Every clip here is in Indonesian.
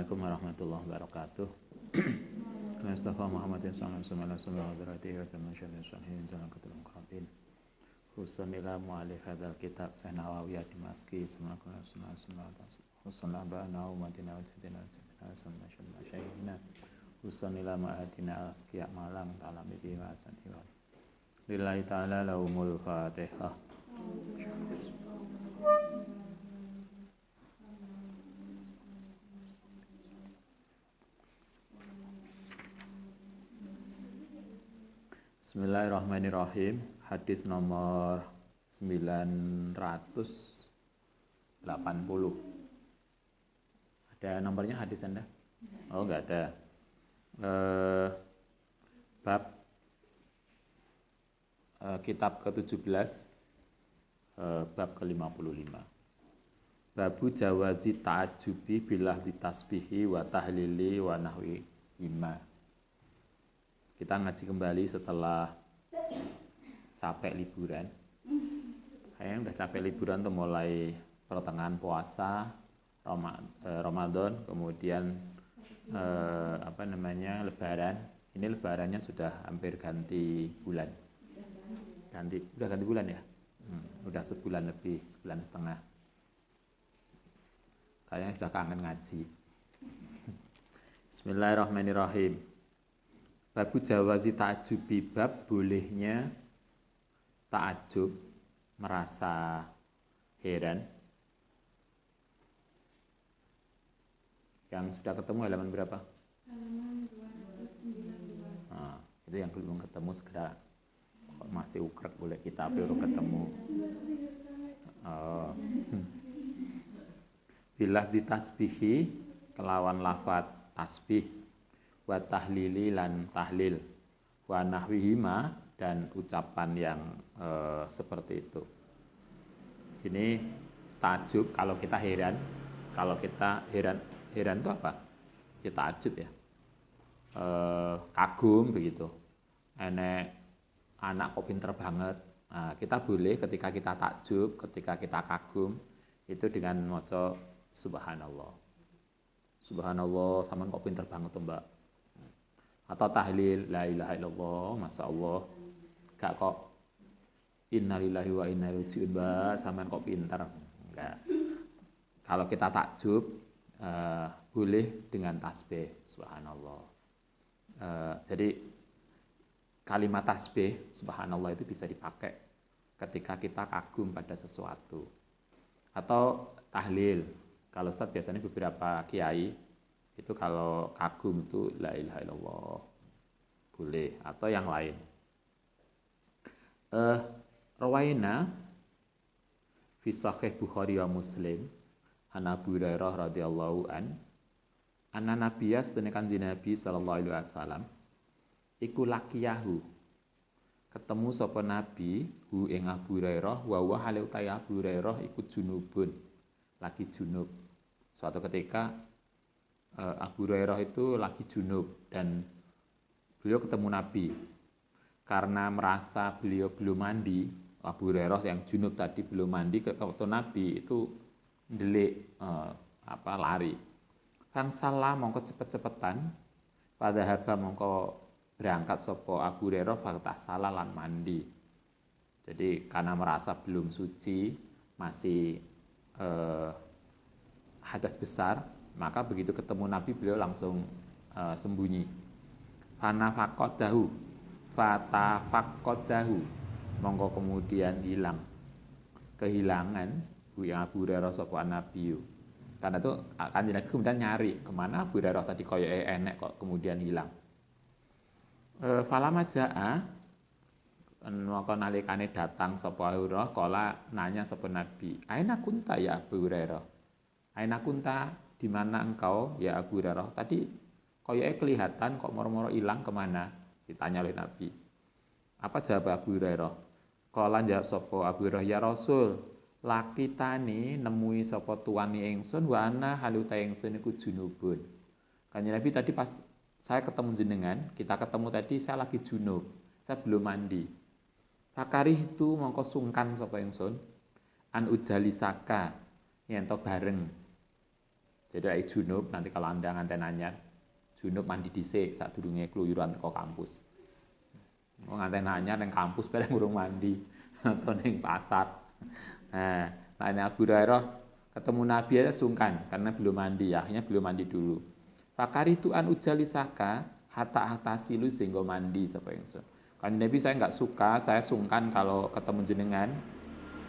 Assalamualaikum warahmatullahi wabarakatuh. Mustafa Muhammadin sallallahu alaihi wasallam wa sallam syaihin zalakatul muqarrabin. Khususan ila mu'alif hadzal kitab Syekh Nawawi Dimashqi khususan ba'na umatina wa jadina sallallahu syaikhina khususan ila ma'atina asqiya malang ta'ala bihi wa asati wa lillahi ta'ala lahumul fatihah. Bismillahirrahmanirrahim. Hadis nomor 980. Ada nomornya hadis Anda? Oh, enggak ada. Bab kitab ke-17 bab ke-55. Babu jawazi ta'ajubi bilah ditasbihi wa tahlili wa nahwi ima. Kita ngaji kembali setelah capek liburan. Kayaknya udah capek liburan tuh mulai pertengahan puasa, Ramadan, kemudian Lebaran. Ini lebarannya sudah hampir ganti bulan. Udah ganti bulan ya? Udah sebulan lebih, sebulan setengah. Kayaknya sudah kangen ngaji. Bismillahirrahmanirrahim. Babu jawazi ta'ajubi, bab bolehnya ta'ajub, merasa heran. Yang sudah ketemu halaman berapa? Halaman 292. Nah, itu yang belum ketemu segera, kok masih ukrek boleh kita baru ketemu. Bilah ditasbihi, kelawan lafat tasbih, wa tahlili lan tahlil, wa nahwihima, dan ucapan yang seperti itu. Ini ta'ajub kalau kita heran. Kalau kita heran itu apa? Ya ta'ajub ya. Kagum begitu. Enek anak kok pinter banget. Nah, kita boleh ketika kita takjub, ketika kita kagum, itu dengan maca subhanallah. Subhanallah, sampean kok pinter banget tuh, Mbak. Atau tahlil la ilaha illallah, masyaallah. Gak kok innalillahi wa inna ilaihi raji'un, Mbak, sampean kok pinter. Enggak. Kalau kita takjub boleh dengan tasbih subhanallah. Jadi kalimat tasbih subhanallah itu bisa dipakai ketika kita kagum pada sesuatu. Atau tahlil. Kalau Ustaz biasanya beberapa kiai itu kalau kagum itu la ilaha illallah boleh, atau yang lain. Rawaina fi sahih Bukhari wa Muslim an Abu Hurairah radhiyallahu anna nabiyya sedene Kanjeng Nabi sallallahu alaihi wasallam iku lakiyahu, ketemu sapa nabi hu ing Abu Hurairah wa wa hale utahe Abu Hurairah iku junubun, lagi junub. Suatu ketika Abu Hurairah itu lagi junub dan beliau ketemu Nabi. Karena merasa beliau belum mandi, Abu Hurairah yang junub tadi belum mandi, ketemu Nabi itu ndelik lari. Fangsalah mongko cepet-cepetan, pada haba mongko berangkat sapa Abu Hurairah fakta salah lan mandi. Jadi karena merasa belum suci, masih hadas besar, maka begitu ketemu Nabi beliau langsung sembunyi. Fatafaqadahu, mongko kemudian hilang, kehilangan yang Abu Hurairah sapa Nabi. Karena itu Kanjeng Nabi kemudian nyari kemana Abu Hurairah tadi koyoke enek kok kemudian hilang. Falama jaa, maka nalikane datang sapa Hurairah, kala nanya sapa Nabi, aina kunta ya Abu Hurairah? Aina kunta, di mana engkau ya Abu Hurairah? Tadi koyoke kelihatan kok moro-moro hilang, kemana? Ditanya oleh Nabi. Apa jawab Abu Hurairah? Kala jawab sapa Abu Hurairah, ya Rasul, laki tani nemui sapa tuani ingsun wa ana haluta ingsun iku junubun. Kanjeng Nabi tadi pas saya ketemu jenengan, kita ketemu tadi saya lagi junub, saya belum mandi. Pakarih itu mongko sungkan sapa ingsun an ujalisaka yen to bareng Jadi lek junub nanti kalau Anda nganten anyar, junub mandi dhisik sadurunge kluyuran teko kampus. Nganten anyar ning kampus bareng urung mandi atau ning pasar. Nah, ini Abu Hurairah ketemu Nabi aja sungkan karena belum mandi, akhirnya belum mandi dulu. Fakari tu an ujalisaka hatta silu sehingga mandi sapa ingsun. Kan Nabi saya nggak suka, saya sungkan kalau ketemu jenengan,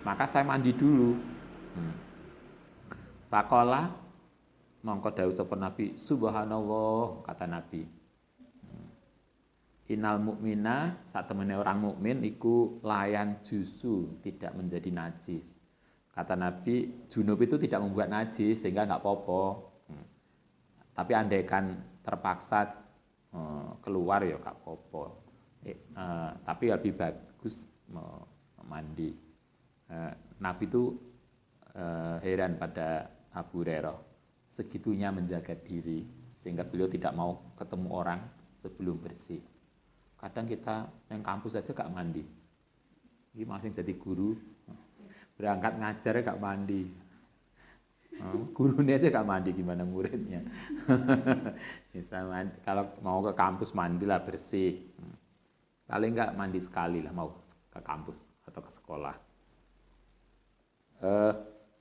maka saya mandi dulu. Pakola mongko dawuh sapa Nabi, subhanallah kata Nabi. Innal mukmina saat temene orang mukmin iku layan jusu tidak menjadi najis. Kata Nabi, junub itu tidak membuat najis sehingga nggak popo. Tapi andaikan terpaksa keluar ya nggak popo. Tapi lebih bagus mandi. Nabi itu heran pada Abu Hurairah, segitunya menjaga diri sehingga beliau tidak mau ketemu orang sebelum bersih. Kadang kita yang kampus aja gak mandi. Ini masih jadi guru, berangkat ngajar gak mandi. Gurunya aja gak mandi, gimana muridnya? Misalnya kalau mau ke kampus mandilah bersih. Paling enggak mandi sekali lah mau ke kampus atau ke sekolah.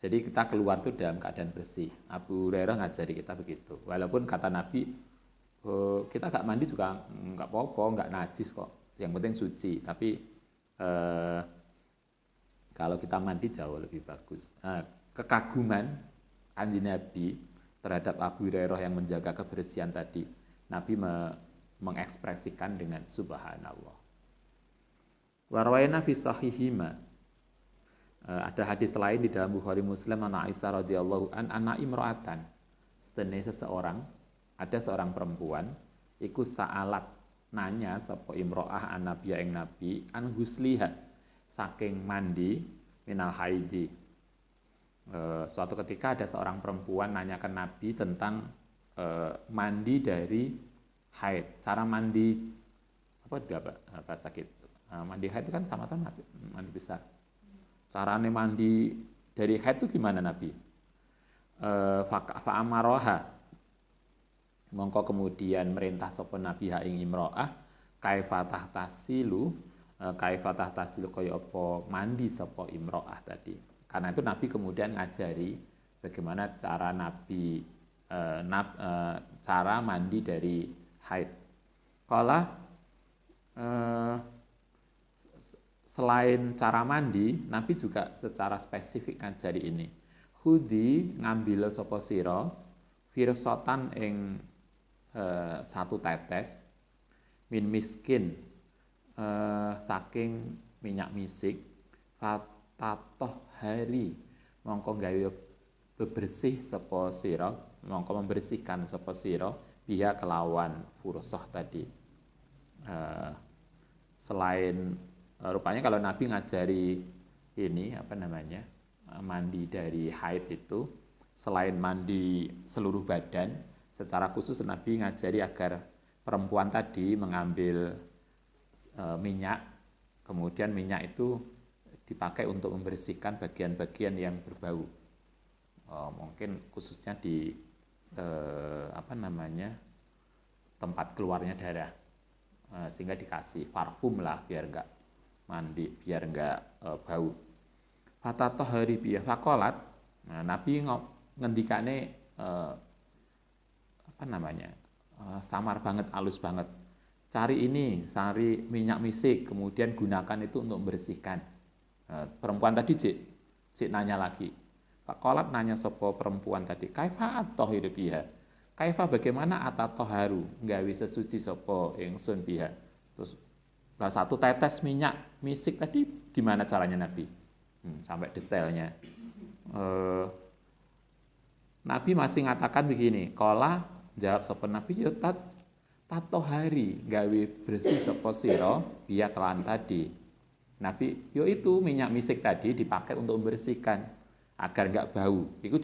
Jadi kita keluar tuh dalam keadaan bersih. Abu Hurairah ngajari kita begitu. Walaupun kata Nabi, kita gak mandi juga nggak apa-apa, nggak najis kok. Yang penting suci. Tapi kalau kita mandi jauh lebih bagus. Kekaguman Kanjeng Nabi terhadap Abu Hurairah yang menjaga kebersihan tadi, Nabi mengekspresikan dengan subhanallah. Warwayna fi sahihima. Ada hadis lain di dalam Bukhari Muslim ana Aisyah radhiyallahu anha imra'atan. Setene seseorang, ada seorang perempuan iku sa'alat nanya sapa imro'ah an nabiya ing nabi an husliha saking mandi minal haidi. Suatu ketika ada seorang perempuan nanyakan Nabi tentang mandi dari haid. Cara mandi bahasa gitu. Mandi haid itu kan sama mandi besar. Carane mandi dari haid itu gimana Nabi? Fa'amaroha mongko kemudian merintah sapa Nabi ha ing imro'ah kaifa tahtasilu kaya apa mandi sapa imro'ah tadi. Karena itu Nabi kemudian ngajari bagaimana cara Nabi cara mandi dari haid. Kala selain cara mandi, Nabi juga secara spesifik ngajari ini. Hudi ngambil sapa sira firsotan ing satu tetes min miskin saking minyak misik fatatoh hari mongko gawe bebersih sapa sira mongko membersihkan sapa sira biha kelawan fursah tadi. Selain rupanya kalau Nabi ngajari ini mandi dari haid itu selain mandi seluruh badan, secara khusus Nabi ngajari agar perempuan tadi mengambil minyak, kemudian minyak itu dipakai untuk membersihkan bagian-bagian yang berbau. Mungkin khususnya di tempat keluarnya darah, sehingga dikasih parfum lah biar enggak mandi, biar enggak bau. Fatatoh hari biya fakolat. Nah, Nabi ngendikane samar banget, halus banget. Cari minyak misik, kemudian gunakan itu untuk membersihkan. Perempuan tadi cik nanya lagi. Fakolat nanya sopo perempuan tadi, kaifa at-tahiru biha? Kaifa bagaimana at-taharu? Gawe sesuci sopo ingsun biha. Terus satu tetes minyak misik tadi gimana caranya Nabi? Sampai detailnya. Nabi masih ngatakan begini, kola jawab sapa Nabi yo tatohari gawe bersih sapa sira biya kelan tadi. Nabi yo itu minyak misik tadi dipakai untuk membersihkan agar enggak bau. Iku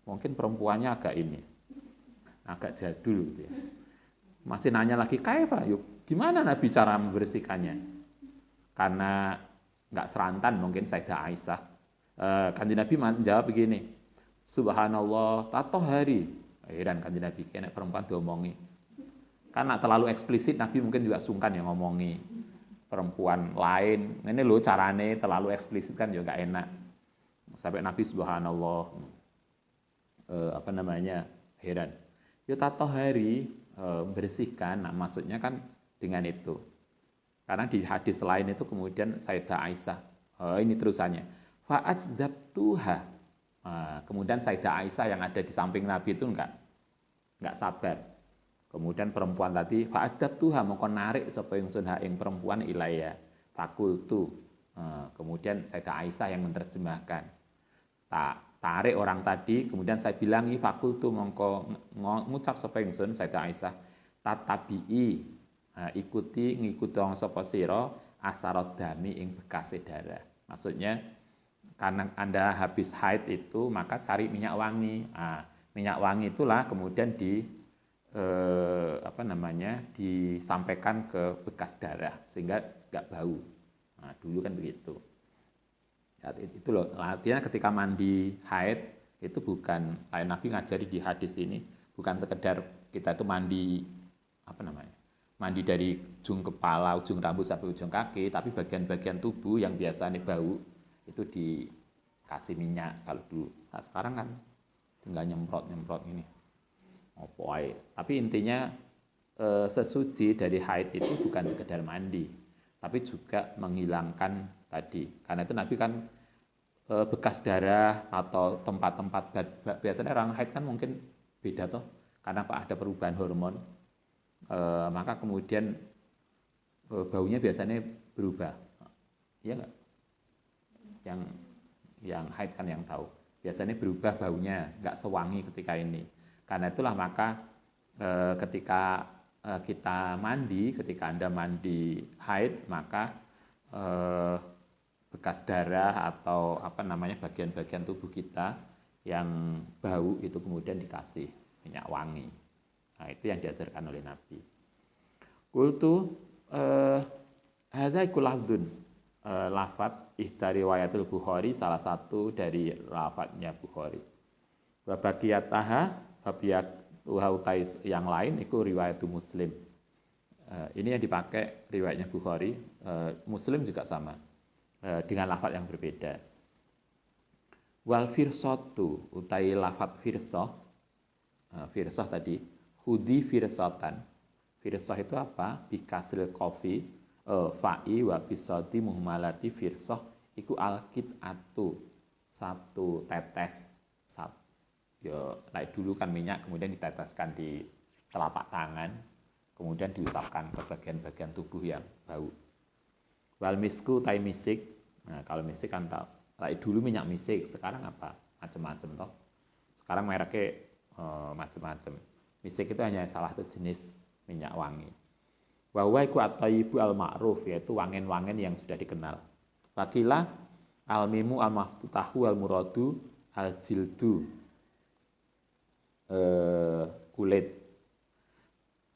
mungkin perempuannya agak jadul gitu ya. Masih nanya lagi kaifa, yuk gimana Nabi cara membersihkannya? Karena enggak serantan mungkin Sayyidah Aisyah. Kanjeng Nabi menjawab begini, subhanallah tatohari. Heran kan Nabi kena perempuan diomongi. Karena terlalu eksplisit Nabi mungkin juga sungkan ya ngomongi perempuan lain. Ini loh carane terlalu eksplisit kan juga enak. Sampai Nabi subhanallah heran. Yo tatohari bersihkan. Nah, maksudnya kan dengan itu. Karena di hadis lain itu kemudian Sayyidah Aisyah. Ini terusannya. Fa'ajdabtuha. Kemudian Sayyidah Aisyah yang ada di samping Nabi itu enggak sabar. Kemudian perempuan tadi fa'azdabtuha mongko narik sapa ingsun ha ing perempuan ilaya. Fakultu. Kemudian Sayyidah Aisyah yang menerjemahkan. Tarik orang tadi, kemudian saya bilang fakultu mongko ngucap sapa ingsun Sayyidah Aisyah tatabi'i. Ngikuti sapa sira asarad dami ing bekase darah. Maksudnya karena Anda habis haid itu maka cari minyak wangi. Minyak wangi itulah kemudian disampaikan ke bekas darah sehingga enggak bau. Nah, dulu kan begitu. Ya, itu loh, artinya ketika mandi haid itu bukan kayak Nabi ngajari di hadis ini, bukan sekedar kita itu mandi mandi dari ujung kepala, ujung rambut sampai ujung kaki, tapi bagian-bagian tubuh yang biasanya bau itu dikasih minyak kalau dulu. Nah, sekarang kan tinggal nyemprot ini. Tapi intinya sesuci dari haid itu bukan sekedar mandi, tapi juga menghilangkan tadi. Karena itu Nabi kan bekas darah atau tempat-tempat biasanya orang haid kan mungkin beda toh, karena ada perubahan hormon. Maka kemudian baunya biasanya berubah, iya nggak? Yang haid kan yang tahu. Biasanya berubah baunya, nggak sewangi ketika ini. Karena itulah maka ketika kita mandi, ketika Anda mandi haid, maka bekas darah atau bagian-bagian tubuh kita yang bau itu kemudian dikasih minyak wangi. Nah, itu yang diajarkan oleh Nabi. Qultu hadza iku lafdzun lafadz ihda riwayatul Bukhari, salah satu dari lafadznya Bukhari. Wa baqiyataha utais yang lain itu riwayatul Muslim. Ini yang dipakai riwayatnya Bukhari, Muslim juga sama dengan lafadz yang berbeda. Wal firsatu utai lafadz firsah tadi hudi firsatan. Firsah itu apa? Bikasril qafi fa'i wa bisati muhmalati firsah iku alqit'atu, satu tetes. Dulu kan minyak kemudian diteteskan di telapak tangan, kemudian diusapkan ke bagian-bagian tubuh yang bau. Wal misku tai misik. Nah, kalau misik kan tahu. Dulu minyak misik, sekarang apa? Macam-macam toh. Sekarang mereknya macam-macam. Misik itu hanya salah satu jenis minyak wangi. Wa huwa iku at-thayyibu al-ma'ruf, yaitu wangen-wangen yang sudah dikenal. Wakila al-mimu al-maftutahu al-muradu al-jildu, kulit.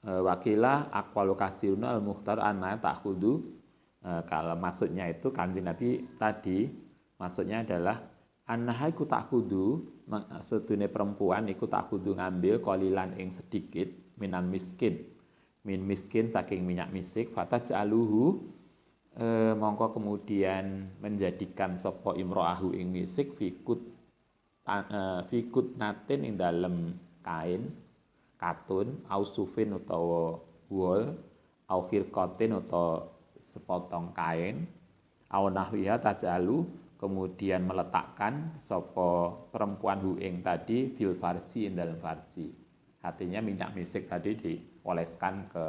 Wakila aqwalu kasiruna al-mukhtar anna ta'khudhu. Kalau maksudnya itu Kanjeng Nabi tadi maksudnya adalah annaha iku ta'khudhu, sedune perempuan iku ta'khudhu ngambil qalilan ing sedikit minan miskin, min miskin saking minyak misik, fataj'aluhu mongko kemudian menjadikan sapa imro'ahu ing misik fikut natin ing dalem kain katun au sufin utawa wol au khirqatin utawa sepotong kain au nahwiha taj'alu, kemudian meletakkan sapa perempuan hu ing tadi fil farji ing dalam farji. Artinya minyak misik tadi dioleskan ke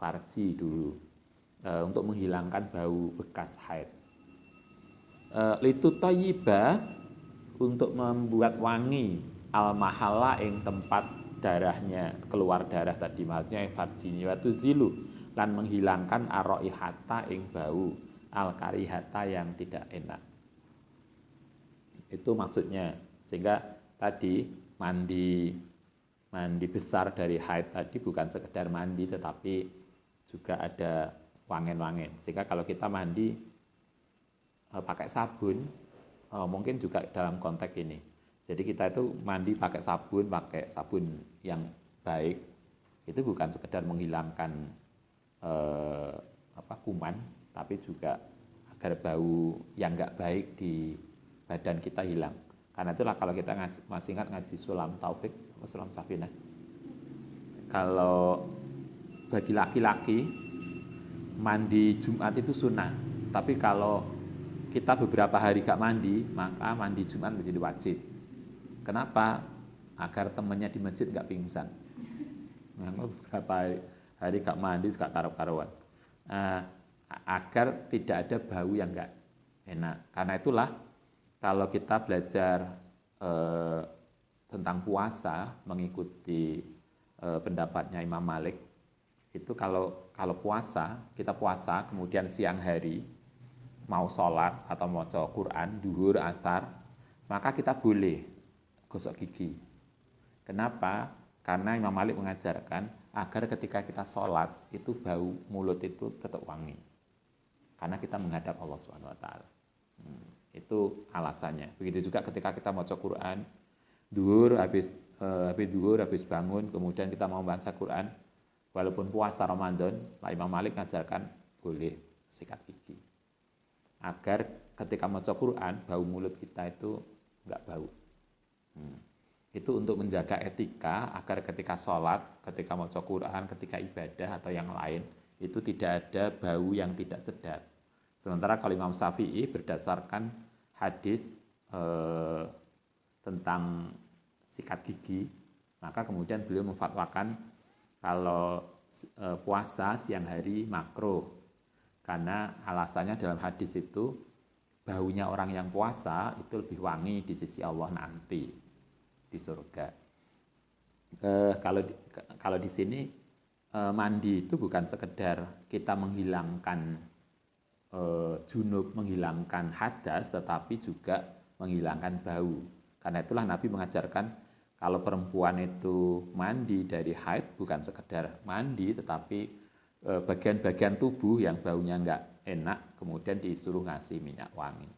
farji dulu untuk menghilangkan bau bekas haid. Litu thayyiba, untuk membuat wangi al mahala ing tempat darahnya, keluar darah tadi, maksudnya farjinya, wa tuzilu lan menghilangkan ar-raihata ing bau al karihata yang tidak enak. Itu maksudnya. Sehingga tadi mandi besar dari haid tadi bukan sekedar mandi, tetapi juga ada wangen-wangen. Sehingga kalau kita mandi pakai sabun, mungkin juga dalam konteks ini. Jadi kita itu mandi pakai sabun yang baik, itu bukan sekedar menghilangkan kuman, tapi juga agar bau yang nggak baik di badan kita hilang. Karena itulah kalau kita masih ingat ngaji Sulam Taufik, Sulam Safinah, kalau bagi laki-laki mandi Jumat itu sunnah, tapi kalau kita beberapa hari gak mandi, maka mandi Jumat menjadi wajib. Kenapa? Agar temannya di masjid gak pingsan. Beberapa hari gak mandi, gak karu-karuan. Agar tidak ada bau yang gak enak. Karena itulah kalau kita belajar tentang puasa, mengikuti pendapatnya Imam Malik, itu kalau puasa, kita puasa, kemudian siang hari mau sholat atau mau baca Quran, duhur, asar, maka kita boleh gosok gigi. Kenapa? Karena Imam Malik mengajarkan agar ketika kita sholat itu bau mulut itu tetap wangi. Karena kita menghadap Allah SWT. Itu alasannya. Begitu juga ketika kita baca Quran, duhur, habis duhur, habis bangun, kemudian kita mau baca Quran, walaupun puasa Ramadan, Imam Malik mengajarkan boleh sikat gigi. Agar ketika baca Quran, bau mulut kita itu enggak bau. Itu untuk menjaga etika, agar ketika sholat, ketika baca Quran, ketika ibadah atau yang lain, itu tidak ada bau yang tidak sedap. Sementara kalau Imam Syafi'i berdasarkan hadis tentang sikat gigi, maka kemudian beliau memfatwakan kalau puasa siang hari makruh. Karena alasannya dalam hadis itu baunya orang yang puasa itu lebih wangi di sisi Allah nanti di surga. Kalau di sini mandi itu bukan sekedar kita menghilangkan junub, menghilangkan hadas, tetapi juga menghilangkan bau. Karena itulah Nabi mengajarkan kalau perempuan itu mandi dari haid bukan sekedar mandi, tetapi bagian-bagian tubuh yang baunya enggak enak, kemudian disuruh ngasih minyak wangi.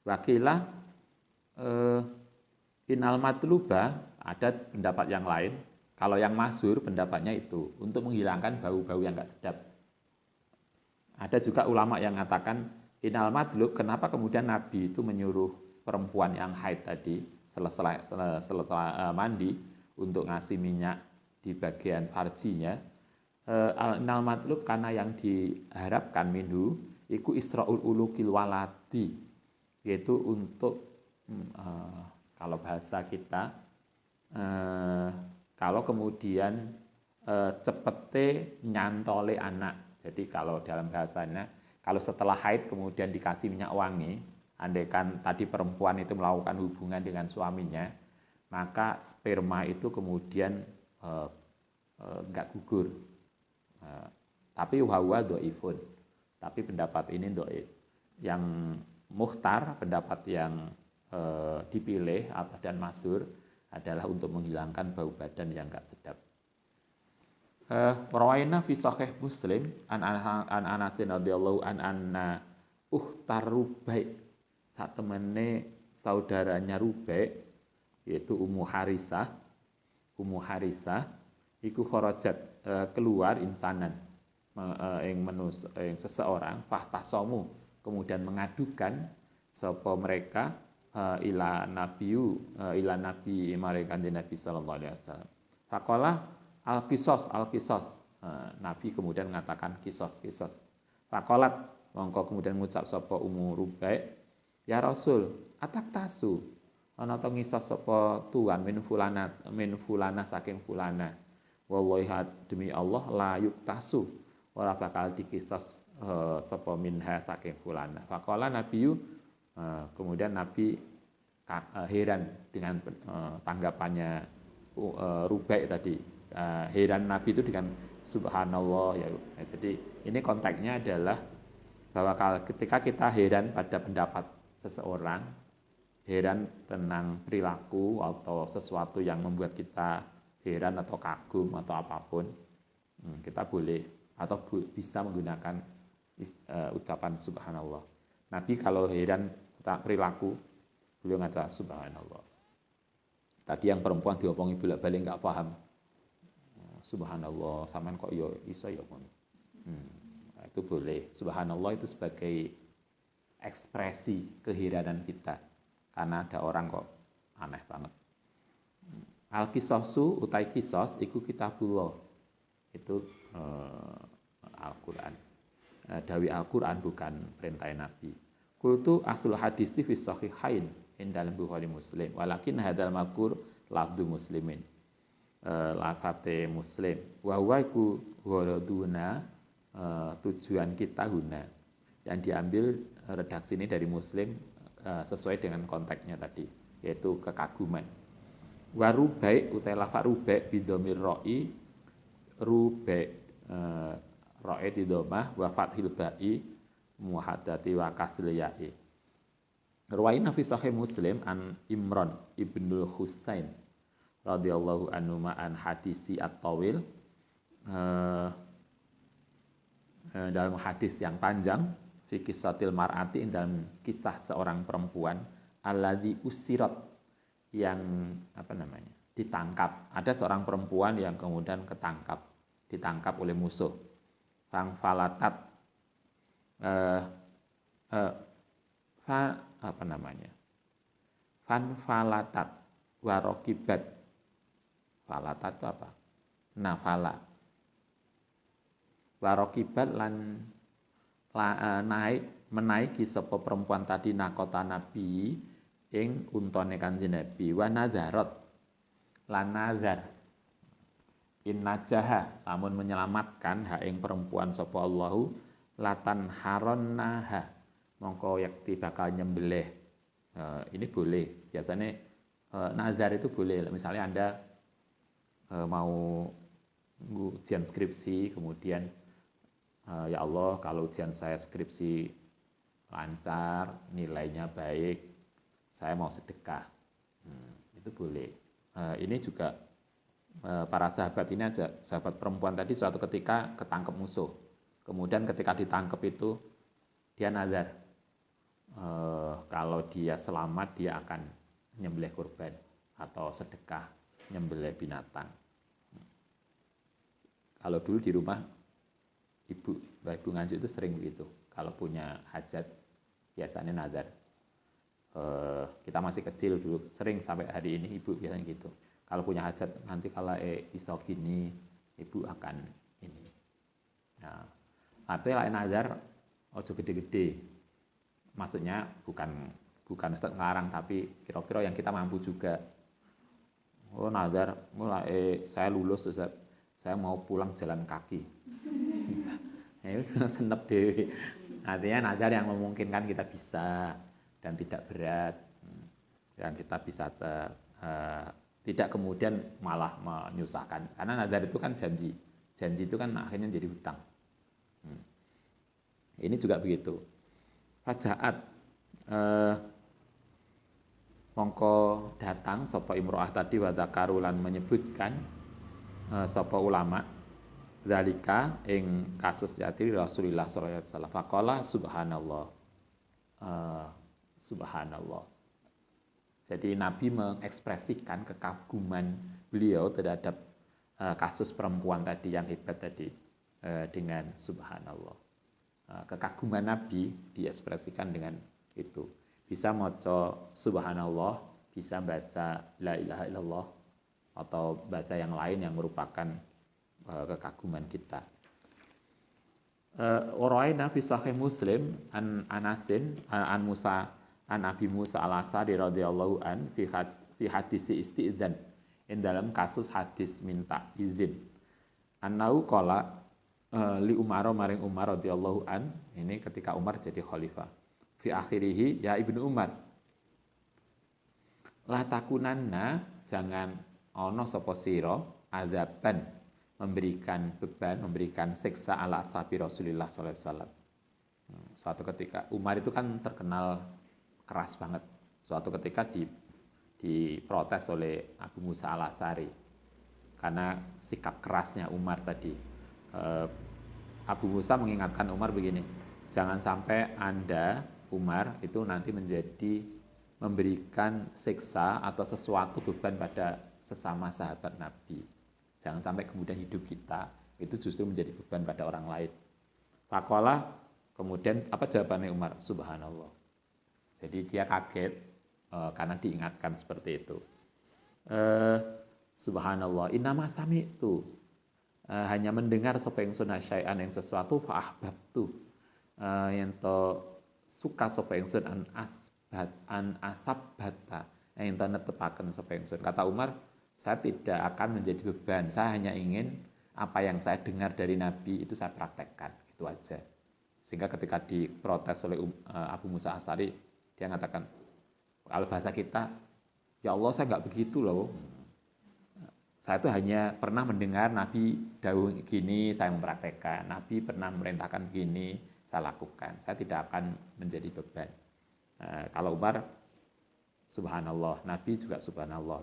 Wakilah inal matluba, ada pendapat yang lain. Kalau yang masyhur pendapatnya itu untuk menghilangkan bau-bau yang enggak sedap. Ada juga ulama yang mengatakan inal matlub, kenapa kemudian Nabi itu menyuruh perempuan yang haid tadi selesai mandi untuk ngasih minyak di bagian farjinya. Inal matlub karena yang diharapkan minhu iku isra'ul ulukil waladi, yaitu untuk kalau bahasa kita kalau kemudian cepete nyantole anak. Jadi kalau dalam bahasanya, kalau setelah haid kemudian dikasih minyak wangi, andaikan tadi perempuan itu melakukan hubungan dengan suaminya, maka sperma itu kemudian enggak gugur. Tapi wahuwa do'ifun. Tapi pendapat ini do'if. Yang mukhtar, pendapat yang dipilih dan masyhur adalah untuk menghilangkan bau badan yang enggak sedap. Rawaina fi sahih Muslim an Anasin radhiyallahu anna uhtar Rubai, saat temene saudaranya Rubai yaitu Ummu Harisah iku kharajat keluar insanan yang seseorang fahtasomu, kemudian mengadukan sapa mereka ila nabi maring kanjeng Nabi sallallahu alaihi wasallam. Faqala al-qisas Nabi kemudian mengatakan kisos. Faqalat mongko kemudian mengucap sapa Ummu Rubai, ya Rasul atak tasu ana to ngisos sapa tuan min fulana saking fulana. Wallahi demi Allah la yuktasu, ora bakal dikisas sapa minha saking fulana. Faqala Nabiyu, kemudian Nabi heran dengan tanggapannya Rubai tadi. Heran Nabi itu dengan subhanallah ya. Jadi ini konteksnya adalah bahwa ketika kita heran pada pendapat seseorang, heran tentang perilaku atau sesuatu yang membuat kita heran atau kagum atau apapun, kita boleh atau bisa menggunakan ucapan subhanallah. Nabi kalau heran tentang perilaku, beliau ngaca subhanallah. Tadi yang perempuan diomongi bolak-balik nggak paham. Subhanallah, sampean kok yo iso yo ngono. Nah, itu boleh. Subhanallah itu sebagai ekspresi keheranan kita. Karena ada orang kok aneh banget. Al-Qisasu utai kisos iku kitabullah. Itu Al-Qur'an. Dawi Al-Qur'an bukan perintah Nabi. Kultu asul hadisi fi sahihain in dalam Bukhari Muslim. Walakin hadal makur lafdu muslimin. Lafate muslim. Wa huwa iku gharaduna tujuan kita guna. Yang diambil redaksi ini dari muslim sesuai dengan konteksnya tadi, yaitu kekaguman. Wa rubai utai lafat rubai bidomir ro'i rubai ro'i didomah wa fathil ba'i muhadati wa kasril ya'i. Ruwaina fi sahih Muslim an Imran ibnul Husain radhiyallahu anhu an hadisi at-tawil, dalam hadis yang panjang fi kisatil mar'ati, dalam kisah seorang perempuan alladzi usirat, yang ditangkap. Ada seorang perempuan yang kemudian ditangkap oleh musuh. Fang falatat fanfalatat warokibat. Falatat itu apa? Nafala. Warokibat lan menaiki sapa perempuan tadi nakota Nabi ing untone Kanjeng Nabi. Wa nadzarat lan nazar. In najaha, lamun menyelamatkan ha ing perempuan sapa Allahu latan haronnaha, mongko yakti bakal nyembelih. Ini boleh. Biasanya nazar itu boleh. Misalnya Anda mau ujian skripsi, kemudian ya Allah, kalau ujian saya skripsi lancar, nilainya baik, saya mau sedekah. Itu boleh. Ini juga para sahabat ini aja, sahabat perempuan tadi suatu ketika ketangkep musuh. Kemudian ketika ditangkap itu dia nazar, kalau dia selamat dia akan nyembelih kurban atau sedekah nyembelih binatang. Kalau dulu di rumah Mbak Ibu Nganjuk itu sering begitu. Kalau punya hajat biasanya nazar. Kita masih kecil dulu, sering sampai hari ini Ibu biasanya gitu. Kalau punya hajat nanti kalau iso gini, Ibu akan ini. Nah, tapi lain nazar ojo gede-gede. Maksudnya bukan Ustaz ngarang, tapi kira-kira yang kita mampu juga. Oh nazar, mulai saya lulus Ustaz, saya mau pulang jalan kaki. Senep deh. Artinya nazar yang memungkinkan kita bisa dan tidak berat, dan kita bisa tidak kemudian malah menyusahkan. Karena nazar itu kan janji itu kan akhirnya jadi hutang. Ini juga begitu. Fajaat mongko datang sapa imro'ah tadi wa dzakarulan menyebutkan sapa ulama zalika ing kasus jati Rasulullah sallallahu alaihi wasallam. Faqala subhanallah. Subhanallah. Jadi Nabi mengekspresikan kekaguman beliau terhadap kasus perempuan tadi yang hebat tadi dengan subhanallah. Kekaguman Nabi diekspresikan dengan itu. Bisa maca subhanallah, bisa baca la ilaha illallah, atau baca yang lain yang merupakan kekaguman kita. Uraina fi sahih Muslim an Anasin an Musa an Abi Musa al-Asy'ari radhiyallahu an fi hadis istidzan, dalam kasus hadis minta izin. Annau qala li Umar maring Umar radhiyallahu an, ini ketika Umar jadi khalifah. Fi akhirihi ya Ibnu Umar, la takunanna, jangan ana sapa sira azaban, memberikan beban, memberikan siksa ala ashabi Rasulullah sallallahu alaihi wasallam. Suatu ketika Umar itu kan terkenal keras banget. Suatu ketika diprotes oleh Abu Musa al-Asy'ari karena sikap kerasnya Umar tadi. Abu Musa mengingatkan Umar begini, jangan sampai Anda Umar itu nanti menjadi memberikan siksa atau sesuatu beban pada sesama sahabat Nabi. Jangan sampai kemudian hidup kita itu justru menjadi beban pada orang lain. Faqala, kemudian apa jawabannya Umar? Subhanallah. Jadi dia kaget karena diingatkan seperti itu. Subhanallah, innama sami'tu, hanya mendengar sapa ingsun syai'an yang sesuatu fa ahbabtu, yen to suka sapa ingsun an asabbata, yen to netepaken sapa ingsun. Kata Umar, saya tidak akan menjadi beban, saya hanya ingin apa yang saya dengar dari Nabi itu saya praktekkan, itu aja. Sehingga ketika diprotes oleh Abu Musa Asy'ari, dia mengatakan, kalau bahasa kita, ya Allah saya nggak begitu loh. Saya itu hanya pernah mendengar Nabi dawuh gini, saya mempraktekkan. Nabi pernah memerintahkan gini, saya lakukan. Saya tidak akan menjadi beban. Kalau Umar, subhanallah. Nabi juga subhanallah.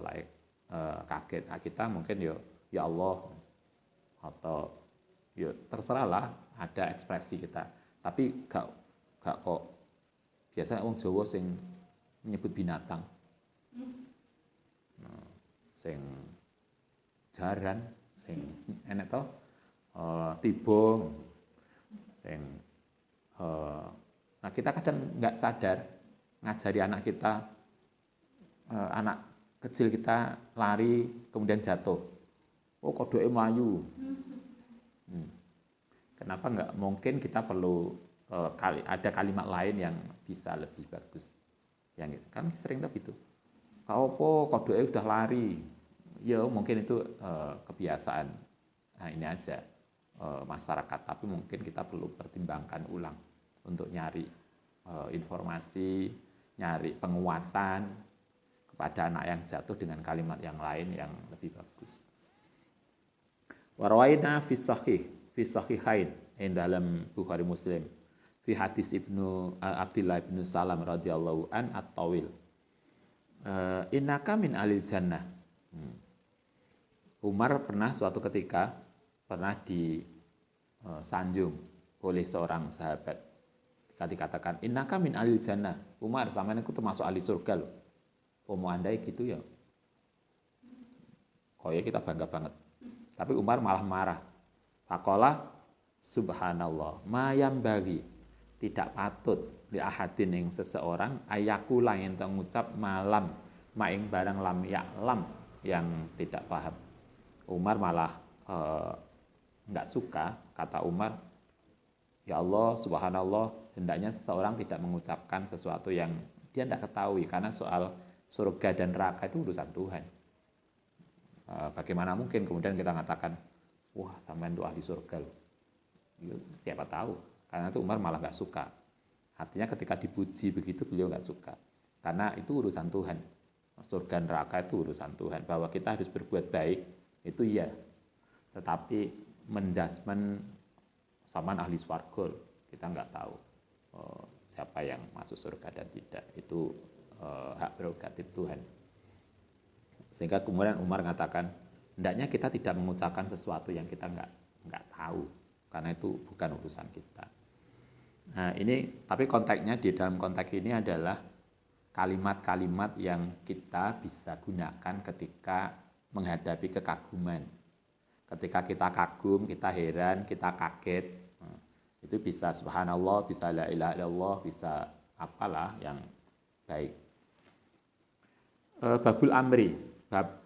Kaget. Nah, kita mungkin ya Allah, atau ya terserahlah, ada ekspresi kita. Tapi gak kok. Biasanya orang Jawa sing menyebut binatang. Sing jaran, sing enek to, tiba, sing nah kita kadang nggak sadar ngajari anak kita, anak kecil kita lari kemudian jatuh, oh kodoke mlayu. Kenapa nggak mungkin kita perlu ada kalimat lain yang bisa lebih bagus, yang kan sering tuh gitu. Kau po kodoke udah lari, ya mungkin itu kebiasaan. Nah ini aja masyarakat, tapi mungkin kita perlu pertimbangkan ulang untuk nyari informasi, nyari penguatan kepada anak yang jatuh dengan kalimat yang lain yang lebih bagus. Warwaina fi sahihain dalam Bukhari Muslim fi hadis Ibnu Abdillah bin Salam radhiyallahu an at-tawil. Innaka min alil jannah. Umar pernah suatu ketika pernah disanjung oleh seorang sahabat. Ketika dikatakan innaka min alil jannah, Umar sampeyan iku termasuk ahli surga loh. Pomo andai gitu ya. Koyo kita bangga banget. Tapi Umar malah marah. Faqala subhanallah, mayam bagi, tidak patut li ahadin ing seseorang ayakula yen ngucap malam maing barang lam ya'lam yang tidak paham. Umar malah enggak suka, kata Umar, ya Allah subhanallah, hendaknya seseorang tidak mengucapkan sesuatu yang dia tidak ketahui, karena soal surga dan neraka itu urusan Tuhan. Bagaimana mungkin kemudian kita mengatakan, wah sampean itu ahli surga loh. Ya, siapa tahu, karena itu Umar malah enggak suka. Artinya ketika dipuji begitu beliau enggak suka, karena itu urusan Tuhan. Surga neraka itu urusan Tuhan. Bahwa kita harus berbuat baik itu iya, tetapi menjudgment sama ahli swarga kita nggak tahu siapa yang masuk surga dan tidak, itu hak prerogatif Tuhan. Sehingga kemudian Umar mengatakan hendaknya kita tidak mengucapkan sesuatu yang kita nggak tahu, karena itu bukan urusan kita. Nah ini, tapi konteksnya di dalam konteks ini adalah kalimat-kalimat yang kita bisa gunakan ketika menghadapi kekaguman. Ketika kita kagum, kita heran, kita kaget, itu bisa subhanallah, bisa la ilaha illallah, bisa apalah yang baik. Babul amri, bab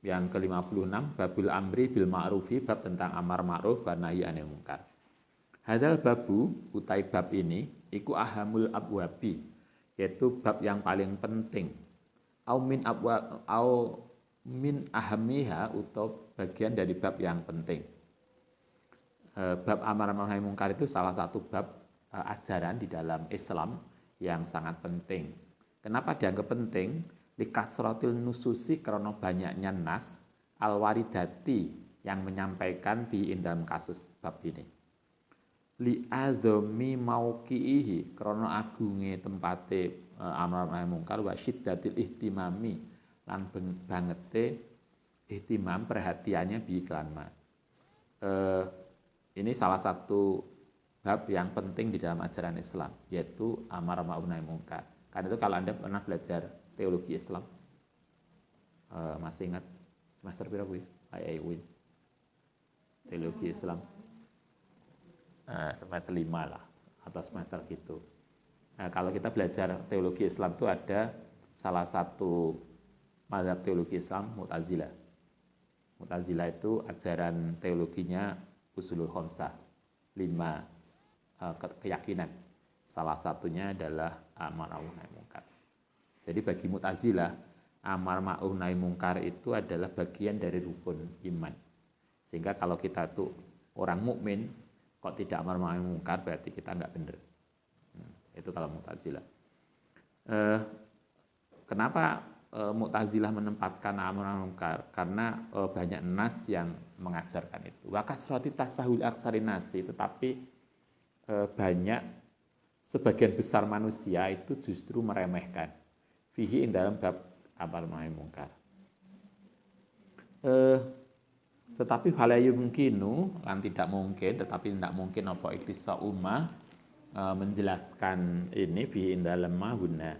yang ke-56, babul amri bil ma'rufi, bab tentang amar ma'ruf wa nahi anil munkar. Hadal babu, utai bab ini, iku ahamul abwabi, yaitu bab yang paling penting. Au min ahamiha, atau bagian dari bab yang penting. Bab amar ma'ruf nahi munkar itu salah satu bab ajaran di dalam Islam yang sangat penting. Kenapa dianggap penting? Likasratil nususi, karena banyaknya nas al-waridati yang menyampaikan bi dalam kasus bab ini. Li adzami mauqi'ihi, karena agunge tempate amar ma'ruf nahi munkar, wa syiddatil ihtimami, lan bangete ihtimam, perhatiannya bi iklan ma. Ini salah satu bab yang penting di dalam ajaran Islam, yaitu amar ma'ruf nahi munkar. Karena itu kalau Anda pernah belajar teologi Islam, masih ingat semester berapa ya? Win teologi Islam. Semester 5 lah, atau semester gitu. Nah, kalau kita belajar teologi Islam itu ada salah satu mazhab teologi Islam Mu'tazilah. Mu'tazilah itu ajaran teologinya usulul khamsah, 5 keyakinan. Salah satunya adalah amar ma'ruf nahi munkar. Jadi bagi Mu'tazilah, amar ma'ruf nahi munkar itu adalah bagian dari rukun iman. Sehingga kalau kita tuh orang mukmin kok tidak amar ma'ruf nahi munkar, berarti kita enggak benar. Itu kalau Mu'tazilah. Kenapa Mu'tazilah menempatkan amar ma'ruf nahi munkar? Karena banyak nas yang mengajarkan itu. Wa kasrati tasahul aksari nasi, tetapi banyak sebagian besar manusia itu justru meremehkan fihi dalam bab amar ma'ruf nahi munkar. Tetapi falayu mungkinu lan tidak mungkin, tetapi tidak mungkin apa iktisa ummah menjelaskan ini fihi dalam mahuna.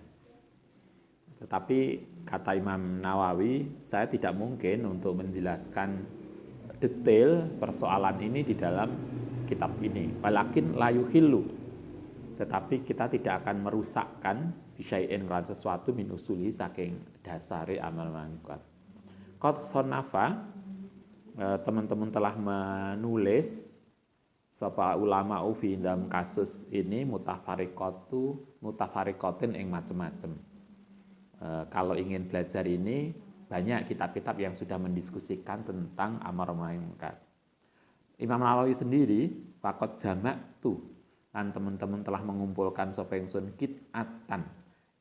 Tetapi kata Imam Nawawi, saya tidak mungkin untuk menjelaskan detail persoalan ini di dalam kitab ini. Walakin layu hilu, tetapi kita tidak akan merusakkan bisyai'in kelan sesuatu min usuli saking dasari amal mangkat. Qad sonafa, teman-teman telah menulis sapa ulama ufi dalam kasus ini mutafarikotin yang macam-macam. Kalau ingin belajar ini, banyak kitab-kitab yang sudah mendiskusikan tentang amar ma'ruf nahi munkar. Imam Nawawi sendiri fakot jamak tu, dan teman-teman telah mengumpulkan sapa ingsun kitatan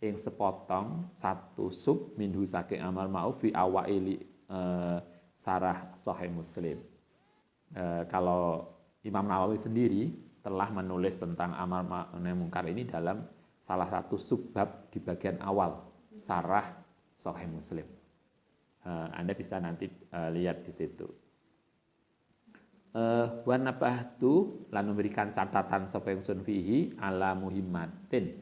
ing sepotong satu sub minhu saking amar ma'ruf fi awaili sarah Sahih Muslim. Kalau Imam Nawawi sendiri telah menulis tentang amar ma'ruf nahi munkar ini dalam salah satu subbab di bagian awal sarah Sahih Muslim. Anda bisa nanti lihat di situ. Wa nabahtu lan memberikan catatan sapa ingsun fihi ala muhimmatin,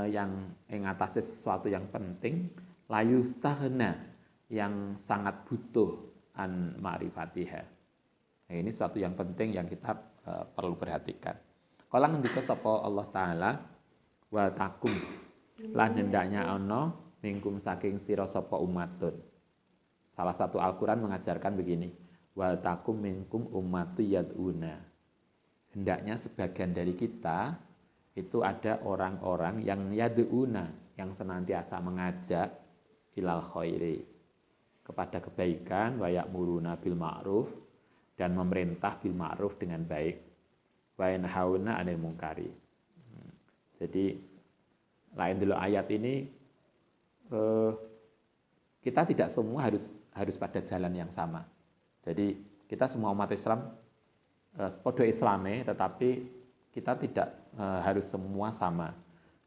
yang ing atase sesuatu yang penting, layu staghna, yang sangat butuh an ma'rifatiha. Nah, ini sesuatu yang penting yang kita perlu perhatikan. Kala ngendika sapa Allah taala, wa takum lan hendaknya ana mingkum saking sira sapa umatun. Salah satu Al-Qur'an mengajarkan begini, wa takum minkum ummatu yad'una. Hendaknya sebagian dari kita itu ada orang-orang yang yad'una, yang senantiasa mengajak ilal khairi, kepada kebaikan, wa ya'muruna bil ma'ruf, dan memerintah bil ma'ruf dengan baik, wa yanhauna 'anil munkari. Jadi lain dulu ayat ini, kita tidak semua harus pada jalan yang sama. Jadi kita semua umat Islam podo Islame, tetapi kita tidak harus semua sama.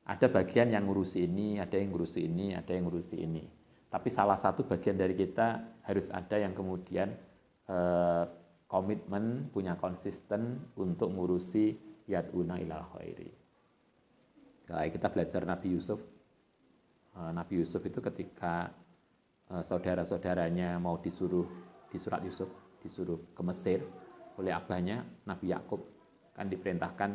Ada bagian yang ngurusi ini, ada yang ngurusi ini, ada yang ngurusi ini. Tapi salah satu bagian dari kita harus ada yang kemudian komitmen, punya konsisten untuk ngurusi yad'una ilal khairi. Kita belajar Nabi Yusuf. Nabi Yusuf itu ketika saudara-saudaranya mau disuruh di surat Yusuf, disuruh ke Mesir oleh abahnya Nabi Yakub, kan diperintahkan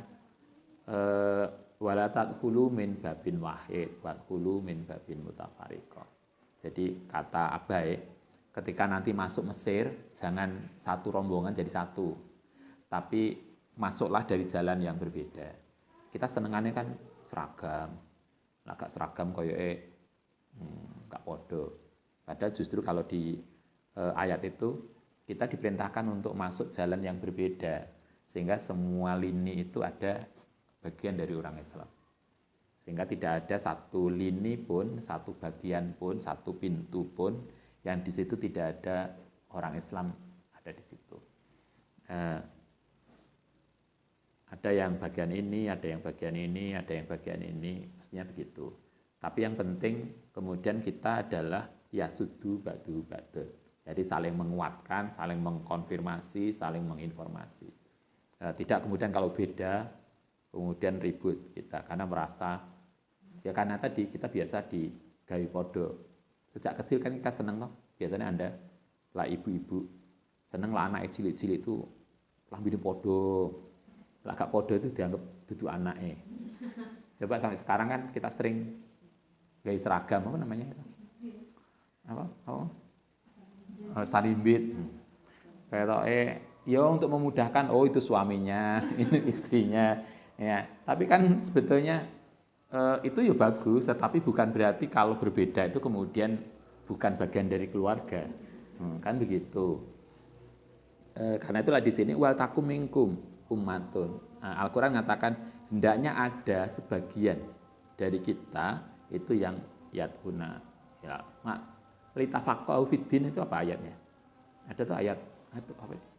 wala tadkhulu min babin wahid wadkhulu min babin mutafariqah. Jadi kata abai, ketika nanti masuk Mesir jangan satu rombongan jadi satu, tapi masuklah dari jalan yang berbeda. Kita senengannya kan seragam, agak seragam koyoke gak podo. Padahal justru kalau di ayat itu kita diperintahkan untuk masuk jalan yang berbeda, sehingga semua lini itu ada bagian dari orang Islam. Sehingga tidak ada satu lini pun, satu bagian pun, satu pintu pun yang di situ tidak ada orang Islam ada di situ. Ada yang bagian ini, ada yang bagian ini, ada yang bagian ini, mestinya begitu. Tapi yang penting kemudian kita adalah yasudu ba'du ba'du. Jadi saling menguatkan, saling mengkonfirmasi, saling menginformasi. Tidak kemudian kalau beda, kemudian ribut kita karena merasa Ya karena tadi kita biasa digawe podo. Sejak kecil kan kita seneng toh. Biasanya Anda lah ibu-ibu seneng lah anak cilik-cilik itu lambine podo. Lah gak podo itu dianggap dudu anake. Coba sampai sekarang kan kita sering gawe seragam apa namanya itu? Apa? Sarimbit. Kayak ya untuk memudahkan oh itu suaminya, ini istrinya ya. Tapi kan sebetulnya itu ya bagus, tetapi bukan berarti kalau berbeda itu kemudian bukan bagian dari keluarga. Kan begitu. Karena itulah di sini wal takum minkum ummatun. Nah, Al-Qur'an mengatakan hendaknya ada sebagian dari kita itu yang yadhuna. Ya, litafaqahu fiddin itu apa ayatnya? Ada tuh ayat itu apa itu?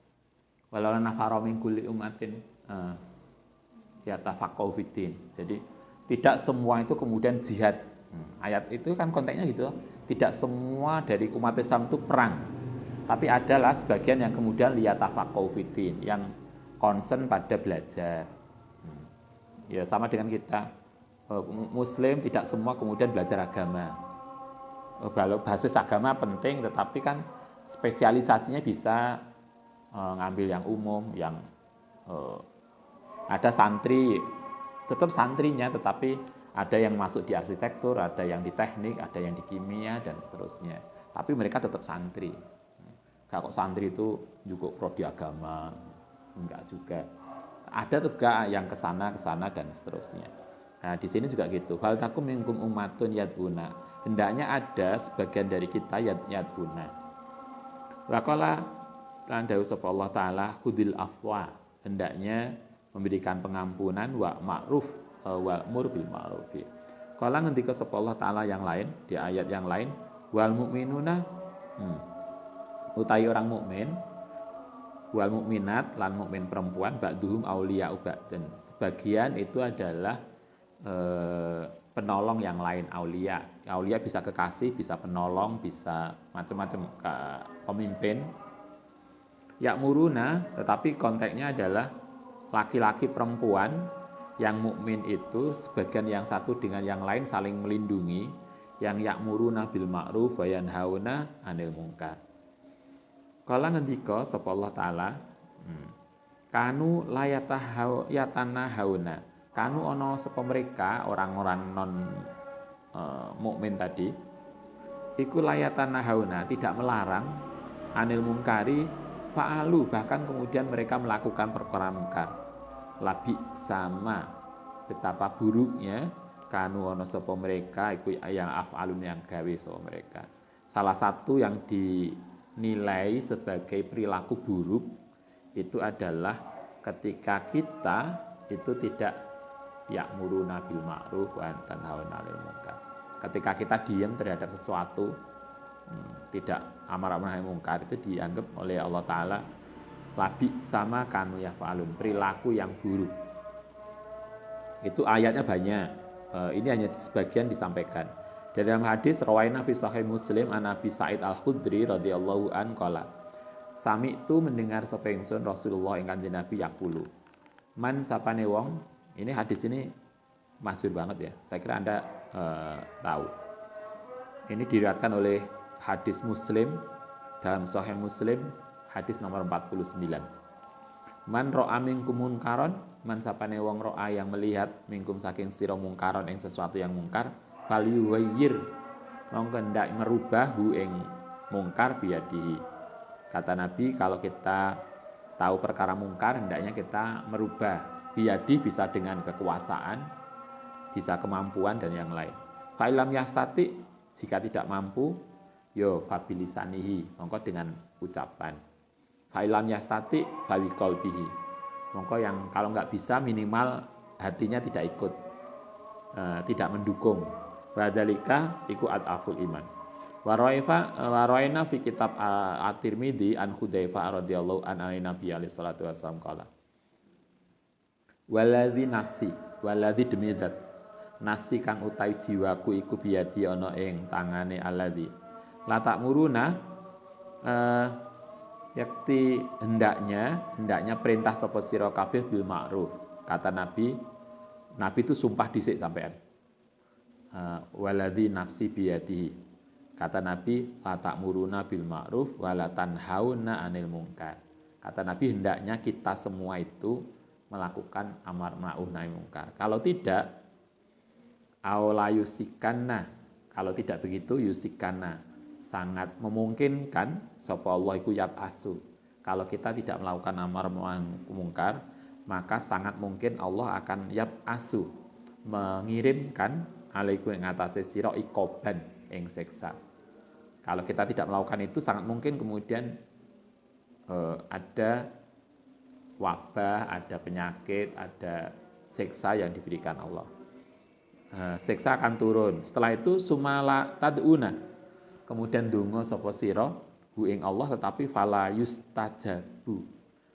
Walau nafara min kulli ummatin yatafaqahu fiddin. Jadi tidak semua itu kemudian jihad. Ayat itu kan konteksnya gitu. Tidak semua dari umat Islam itu perang. Tapi adalah sebagian yang kemudian liyatafaqahu fiddin, yang concern pada belajar. Ya sama dengan kita Muslim tidak semua kemudian belajar agama. Basis agama penting, tetapi kan spesialisasinya bisa ngambil yang umum, yang ada santri, tetap santrinya, tetapi ada yang masuk di arsitektur, ada yang di teknik, ada yang di kimia, dan seterusnya. Tapi mereka tetap santri. Kalau santri itu juga prodi agama, enggak juga. Ada juga yang kesana dan seterusnya. Nah di sini juga gitu. Hal takum minkum ummatun yaduna. Hendaknya ada sebagian dari kita yaduna. Waqala lan dawuh sapa Allah taala khudil afwa. Hendaknya memberikan pengampunan wa ma'ruf wa mur bil ma'ruf. Kala ngendika sapa Allah taala yang lain di ayat yang lain wal mukminuna utai orang mukmin wal mukminat lan mukmin perempuan ba'duhum auliya ba'dan. Sebagian itu adalah penolong yang lain aulia. Aulia bisa kekasih, bisa penolong, bisa macam-macam pemimpin. Ya'muruna, tetapi konteksnya adalah laki-laki perempuan yang mukmin itu sebagian yang satu dengan yang lain saling melindungi, yang ya'muruna bil ma'ruf wa yanhauna 'anil munkar. Kala ngendika sapa Allah taala kanu layatana hauna. Kanu ono sapa mereka orang-orang non mukmin tadi iku layatana hauna, tidak melarang anil munkari fa'alu, bahkan kemudian mereka melakukan perkara munkar. Labi sama betapa buruknya kanu ono sapa mereka iku yang af'alun yang gawe sapa mereka. Salah satu yang dinilai sebagai perilaku buruk itu adalah ketika kita itu tidak ya'muruna bil ma'ruf wa tanhauna 'anil munkar. Ketika kita diam terhadap sesuatu, tidak amar ma'ruf nahi munkar, itu dianggap oleh Allah taala labi sama kanu yafalun, perilaku yang buruk. Itu ayatnya banyak. Ini hanya sebagian disampaikan. Dalam hadis rawaina fi sahih Muslim an Abi Sa'id Al-Khudri radhiyallahu an qala sami itu mendengar sapa ingsun Rasulullah ing Kanjeng Nabi yaqulu man sapane wong. Ini hadis ini masyhur banget ya. Saya kira Anda tahu. Ini diriwayatkan oleh hadis Muslim dalam Sahih Muslim hadis nomor 49. Man ra'a minkum munkaron, man sapane wong ra'a yang melihat minkum saking sira mungkaron ing sesuatu yang mungkar, fal yuwayyir mongko hendak merubah hu ing mungkar biyadihi. Kata Nabi kalau kita tahu perkara mungkar hendaknya kita merubah. Biyadi bisa dengan kekuasaan, bisa kemampuan dan yang lain. Fa'ilam yastati, jika tidak mampu, yo fabilisanihi, mongko dengan ucapan. Fa'ilam yastati bawi qalbihi, mongko yang kalau nggak bisa minimal hatinya tidak ikut, tidak mendukung. Wadzalika iku ad'aful iman. Waraina fi kitab At-Tirmidzi an Hudzaifah radhiyallahu an Nabi alaihi salatu wasallam qala waladzi nafsi waladzi demi zat nafsi kang utai jiwaku iku biyadi ana ing tangane alladzi la ta'muruna yakti hendaknya perintah sapa sira kabeh bil ma'ruf. Kata Nabi itu sumpah dhisik sampean. waladzi nafsi biyadihi. Kata Nabi, la ta'muruna bil ma'ruf wa la tanhauna 'anil munkar. Kata Nabi, hendaknya kita semua itu melakukan amar ma'ruf nahi munkar. Kalau tidak, aula yusikanna. Kalau tidak begitu, yusikanna. Sangat memungkinkan sapa Allah iku asu. Kalau kita tidak melakukan amar ma'ruf munkar, maka sangat mungkin Allah akan asu, mengirimkan alaikum ing atase sira ikoban ing siksa. Kalau kita tidak melakukan itu, sangat mungkin kemudian ada wabah, ada penyakit, ada siksa yang diberikan Allah. Siksa akan turun. Setelah itu sumala tad'una. Kemudian donga sapa sira hu ing Allah, tetapi fala yustajabu.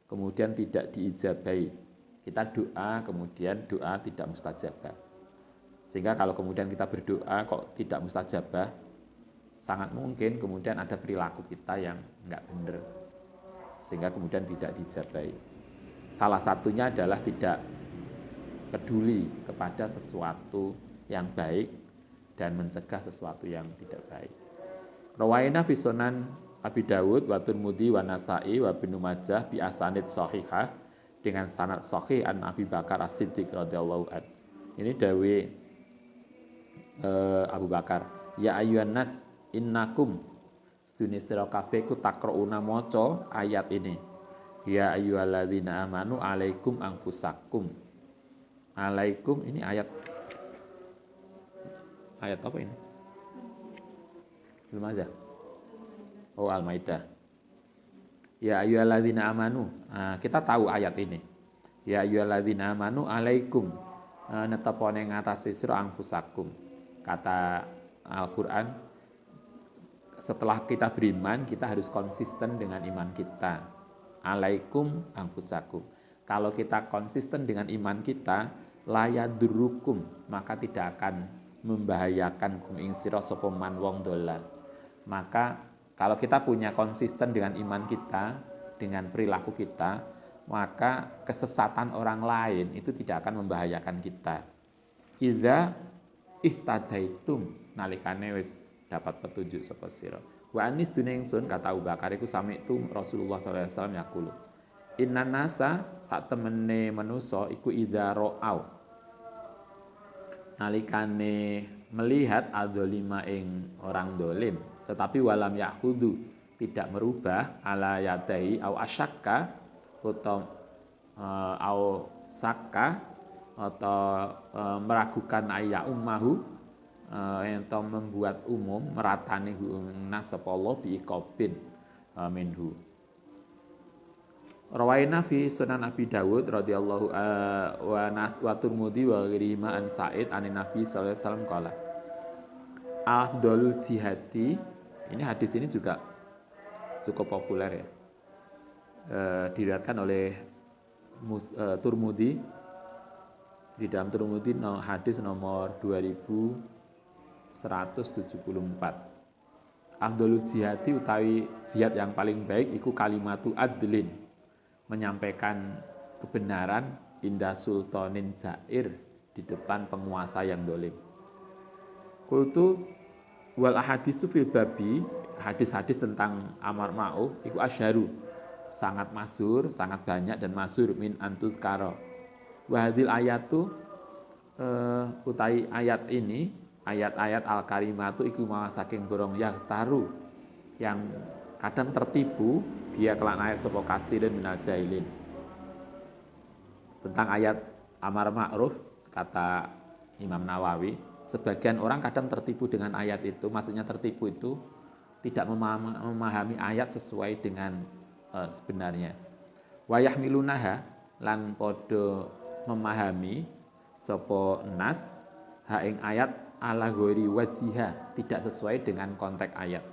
Kemudian tidak diijabahi. Kita doa, kemudian doa tidak mustajabah. Sehingga kalau kemudian kita berdoa kok tidak mustajabah, sangat mungkin kemudian ada perilaku kita yang enggak benar, sehingga kemudian tidak diijabahi. Salah satunya adalah tidak peduli kepada sesuatu yang baik dan mencegah sesuatu yang tidak baik. Rawaina fi Sunan Abi Dawud wa Tirmidzi wa Nasa'i wa Ibnu Majah bi asanid shahihah, dengan sanad sahih an Abi Bakar As-Siddiq radhiyallahu an. Ini dawe Abu Bakar, ya ayyuhan nas innakum sedune sira kabeh ku takrauna maca ayat ini. Ya ayyuhalladzina amanu alaikum anfusakum. Alaikum ini ayat apa ini? Belum aja. Oh, Al-Maidah. Ya ayyuhalladzina amanu. Kita tahu ayat ini. Ya ayyuhalladzina amanu alaikum. Netepone ngatasi sira anfusakum. Kata Al-Qur'an, setelah kita beriman, kita harus konsisten dengan iman kita. Alaikum anfusakum. Kalau kita konsisten dengan iman kita, la yadurukum, maka tidak akan membahayakan kum ing sira sapa man wong dola. Maka kalau kita punya konsisten dengan iman kita, dengan perilaku kita, maka kesesatan orang lain itu tidak akan membahayakan kita. Idza ihtadaitum, nalikane wis dapat petunjuk sapa sira. Wa anis dunya ingsun, kata Abu Bakar iku sami itu Rasulullah sallallahu alaihi wasallam yaqulu. Innan nasa sak temene manusa iku idza ra'au, nalikane melihat adzalima ing orang dolim, tetapi walam yahudu, tidak merubah ala yadai au asyakka atau sakka atau meragukan ayya ummahu, atau membuat umum meratani nas sapa Allah biiqabin minhu. Rawaina fi Sunan Abi Dawud radhiyallahu wa Tirmidzi wa ghairihi an Sa'id an Nabi sallallahu alaihi wasallam qala afdalul jihadi. Ini hadis ini juga cukup populer ya. Diriwayatkan oleh Tirmidzi. Di dalam Tirmidzi hadis nomor 2174. Afdalul jihadi utawi jihad yang paling baik iku kalimatu adlin, menyampaikan kebenaran inda sultanin jair, di depan penguasa yang dolim. Qultu wal ahadisu fil babi, hadis-hadis tentang amar ma'ruf iku asyharu, sangat masyhur, sangat banyak dan masyhur min antul karo. Wa hadil ayatu utai ayat ini, ayat-ayat al-karimatu iku mawa saking borong yahtaru, yang kadang tertipu dia kelan ayat sapa kasirin minal jahilin. Tentang ayat amar ma'ruf, kata Imam Nawawi, sebagian orang kadang tertipu dengan ayat itu. Maksudnya tertipu itu tidak memahami ayat sesuai dengan sebenarnya. Wa yahmilunaha, lan podo memahami sapa nas ha ing ayat ala ghairi wajiha, tidak sesuai dengan konteks ayat.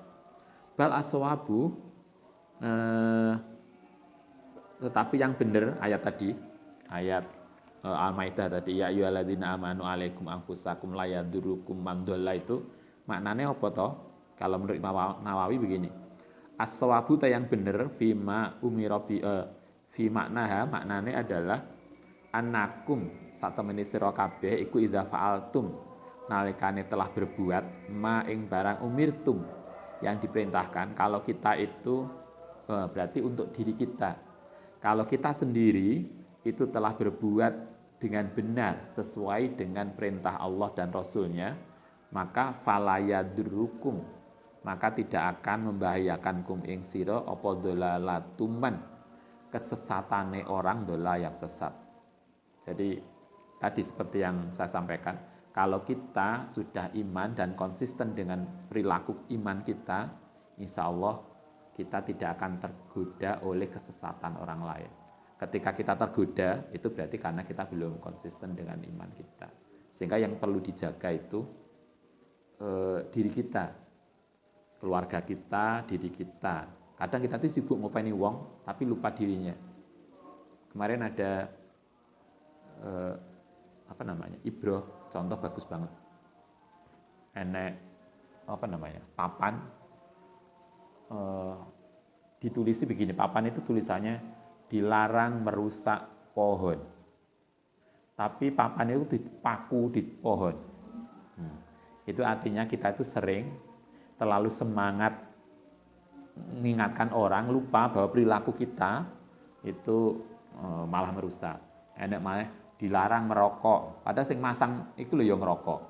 Bal aswabu, tetapi yang benar ayat tadi, ayat Al-Maidah tadi, ya ayyuhalladzina amanu alaikum anfusakum la yadurukum man dhalla, itu maknanya apa toh? Kalau menurut Nawawi begini. As-sawabu ta yang benar fima umira bi fi maknaha, maknanya adalah annakum satemene sira kabeh iku idza fa'altum, nalikane telah berbuat ma ing barang umirtum yang diperintahkan. Kalau kita itu berarti untuk diri kita. Kalau kita sendiri itu telah berbuat dengan benar sesuai dengan perintah Allah dan Rasulnya, maka falayadrukum, maka tidak akan membahayakan kum ing sira apa dolalatuman, kesesatane orang dola yang sesat. Jadi tadi seperti yang saya sampaikan, kalau kita sudah iman dan konsisten dengan perilaku iman kita, insya Allah kita tidak akan tergoda oleh kesesatan orang lain. Ketika kita tergoda, itu berarti karena kita belum konsisten dengan iman kita. Sehingga yang perlu dijaga itu diri kita, keluarga kita, diri kita. Kadang kita tuh sibuk ngopeni wong, tapi lupa dirinya. Kemarin ada Ibroh, contoh bagus banget. Enek papan, ditulisi begini, papan itu tulisannya dilarang merusak pohon. Tapi papan itu dipaku di pohon. Itu artinya kita itu sering terlalu semangat mengingatkan orang, lupa bahwa perilaku kita itu malah merusak. Enek malah dilarang merokok. Padahal sing masang itu loh yang ngerokok.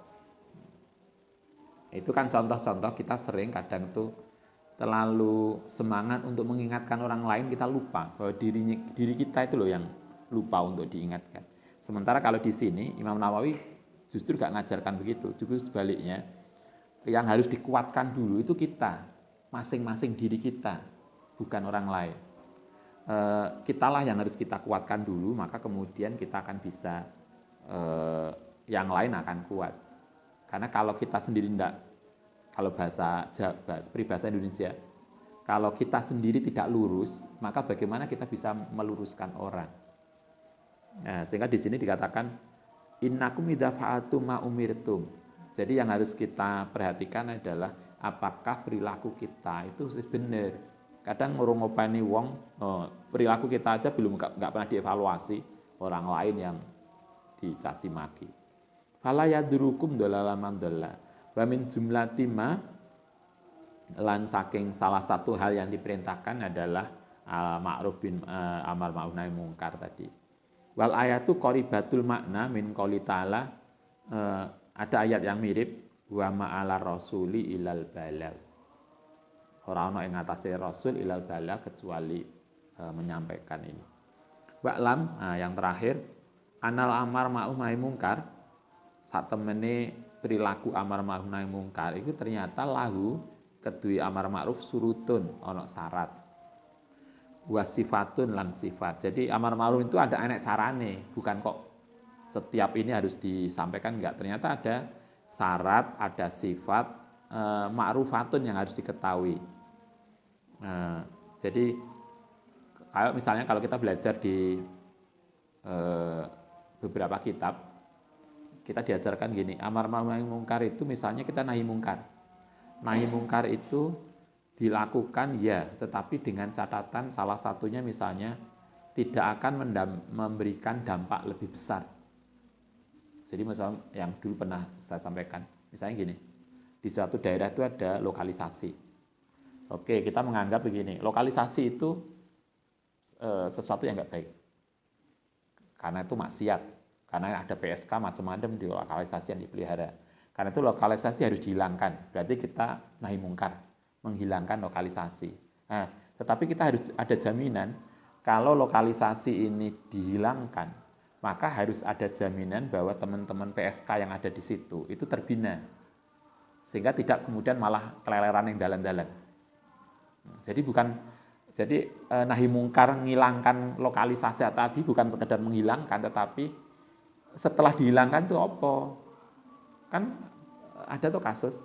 Itu kan contoh-contoh kita sering kadang tuh terlalu semangat untuk mengingatkan orang lain, kita lupa bahwa diri kita itu loh yang lupa untuk diingatkan. Sementara kalau di sini Imam Nawawi justru gak ngajarkan begitu, justru sebaliknya yang harus dikuatkan dulu itu kita, masing-masing diri kita, bukan orang lain. Kitalah yang harus kita kuatkan dulu, maka kemudian kita akan bisa yang lain akan kuat. Karena kalau kita sendiri enggak, kalau peribahasa Indonesia, kalau kita sendiri tidak lurus, maka bagaimana kita bisa meluruskan orang? Nah, sehingga di sini dikatakan innakum idza fa'altum ma umirtum. Jadi yang harus kita perhatikan adalah apakah perilaku kita itu benar. Kadang ngopeni wong, perilaku kita aja belum nggak pernah dievaluasi, orang lain yang dicaci maki. Fala yadrukum dolalaman dola. Wa min jumlati ma, lan saking salah satu hal yang diperintahkan adalah ma'ruf bin amar ma'ruf nahi mungkar tadi. Wal ayatu qoribatul makna min qouli ta'ala, ada ayat yang mirip wa ma'ala rasuli ilal balagh. Ora ana ing atase rasul ilal balagh kecuali menyampaikan ini. Wa'lam, yang terakhir, anal amar ma'ruf nahi mungkar, sak temene perilaku amar ma'ruf nahi mungkar itu ternyata lahu kedue amar ma'ruf surutun ana syarat. Wasifatun lan sifat. Jadi amar ma'ruf itu ada enek carane, bukan kok setiap ini harus disampaikan, enggak. Ternyata ada syarat, ada sifat ma'rufatun yang harus diketahui. Jadi misalnya kalau kita belajar di beberapa kitab, kita diajarkan gini, amar ma'ruf nahi mungkar itu misalnya kita nahi mungkar. Nahi mungkar itu dilakukan ya, tetapi dengan catatan salah satunya misalnya tidak akan memberikan dampak lebih besar. Jadi misalnya yang dulu pernah saya sampaikan, misalnya gini, di suatu daerah itu ada lokalisasi. Oke, kita menganggap begini, lokalisasi itu sesuatu yang nggak baik. Karena itu maksiat. Karena ada PSK macam-macam di lokalisasi yang dipelihara. Karena itu lokalisasi harus dihilangkan. Berarti kita nahi mungkar, menghilangkan lokalisasi. Nah, tetapi kita harus ada jaminan kalau lokalisasi ini dihilangkan, maka harus ada jaminan bahwa teman-teman PSK yang ada di situ itu terbina. Sehingga tidak kemudian malah keleleran yang dalan-dalan. Jadi nahi mungkar menghilangkan lokalisasi tadi bukan sekedar menghilangkan, tetapi setelah dihilangkan itu apa? Kan ada tuh kasus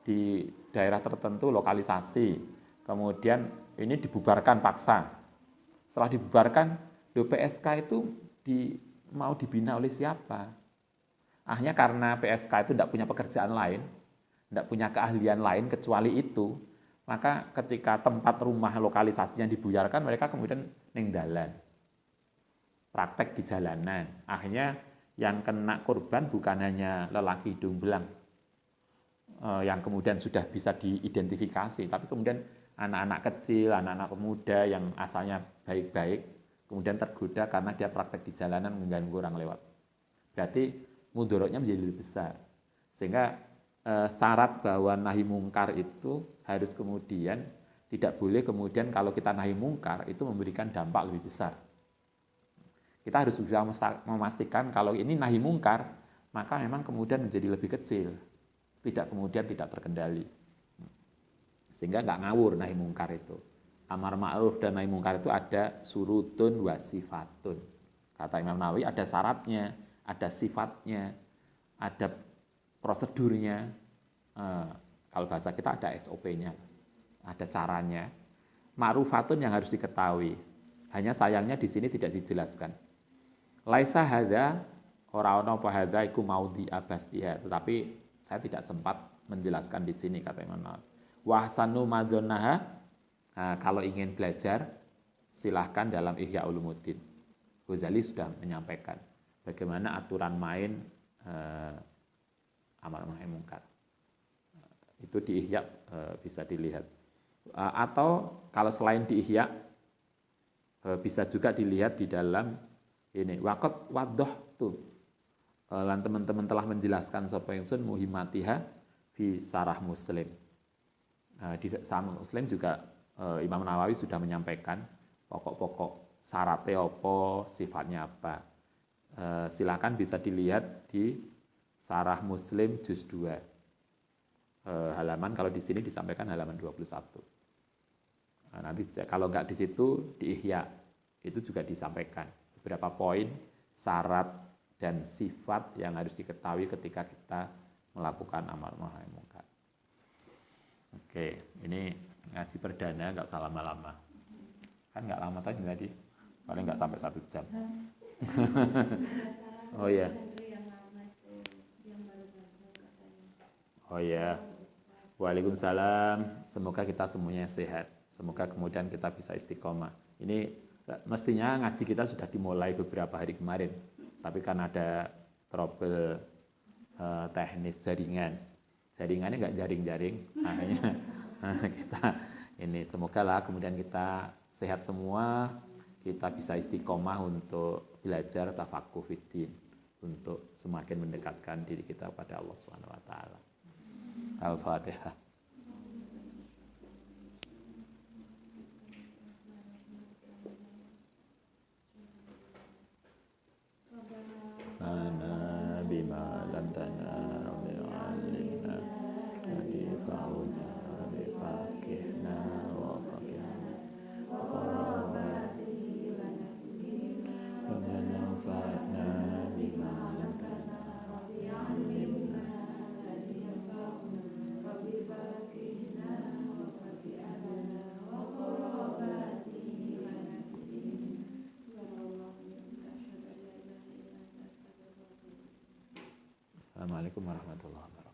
di daerah tertentu lokalisasi, kemudian ini dibubarkan paksa. Setelah dibubarkan, PSK itu mau dibina oleh siapa? Akhirnya karena PSK itu tidak punya pekerjaan lain, tidak punya keahlian lain kecuali itu, maka ketika tempat rumah lokalisasinya dibubarkan, mereka kemudian ning dalan, praktek di jalanan. Akhirnya yang kena korban bukan hanya lelaki hidung belang yang kemudian sudah bisa diidentifikasi, tapi kemudian anak-anak kecil, anak-anak pemuda yang asalnya baik-baik, kemudian tergoda karena dia praktek di jalanan mengganggu orang lewat. Berarti mudorotnya menjadi lebih besar. Sehingga syarat bahwa nahi mungkar itu harus kemudian tidak boleh kemudian kalau kita nahi mungkar itu memberikan dampak lebih besar. Kita harus bisa memastikan kalau ini nahi mungkar, maka memang kemudian menjadi lebih kecil, tidak kemudian tidak terkendali. Sehingga nggak ngawur nahi mungkar itu. Amar ma'ruf dan nahi mungkar itu ada surutun wa sifatun. Kata Imam Nawawi ada syaratnya, ada sifatnya, ada prosedurnya. Kalau bahasa kita ada SOP-nya, ada caranya. Ma'rufatun yang harus diketahui. Hanya sayangnya di sini tidak dijelaskan. Laisa hadza ora ana apa hadza iku maudhi abastiha, tetapi saya tidak sempat menjelaskan di sini kata Imam Nawawi. Wahsanu madzonaha, kalau ingin belajar silahkan dalam Ihya Ulumuddin. Ghazali sudah menyampaikan bagaimana aturan main amar nahi mungkar. Itu di Ihya bisa dilihat. Atau kalau selain di Ihya bisa juga dilihat di dalam ini waqat wadoh tuh. Lan teman-teman telah menjelaskan sapa ingsun muhimmatiha fi sarah Muslim. Di sarah Muslim juga Imam Nawawi sudah menyampaikan pokok-pokok syaratnya apa, sifatnya apa. Silakan bisa dilihat di sarah Muslim juz 2. Halaman kalau di sini disampaikan halaman 21. Nanti kalau enggak di situ di Ihya itu juga disampaikan beberapa poin syarat dan sifat yang harus diketahui ketika kita melakukan amar nahi mungkar. Oke, ini ngaji perdana, nggak usah lama-lama. Kan nggak lama tadi, paling nggak sampai 1 jam. Oh ya. Oh ya. Waalaikumsalam. Semoga kita semuanya sehat. Semoga kemudian kita bisa istiqomah. Ini mestinya ngaji kita sudah dimulai beberapa hari kemarin, tapi kan ada trouble teknis jaringannya nggak jaring-jaring, makanya kita ini semoga lah kemudian kita sehat semua, kita bisa istiqomah untuk belajar tafaqquh fiddin, untuk semakin mendekatkan diri kita pada Allah Subhanahu wa taala. Al-Fatihah. Ana bima lam tana rabbil alimna Fauna rabbi fakihna wa fakihna wa qarabati Rabbana fa'na bima lam tana rabbil alimna rabbi fakihna wa fakihna wa qarabati Assalamualaikum warahmatullahi wabarakatuh.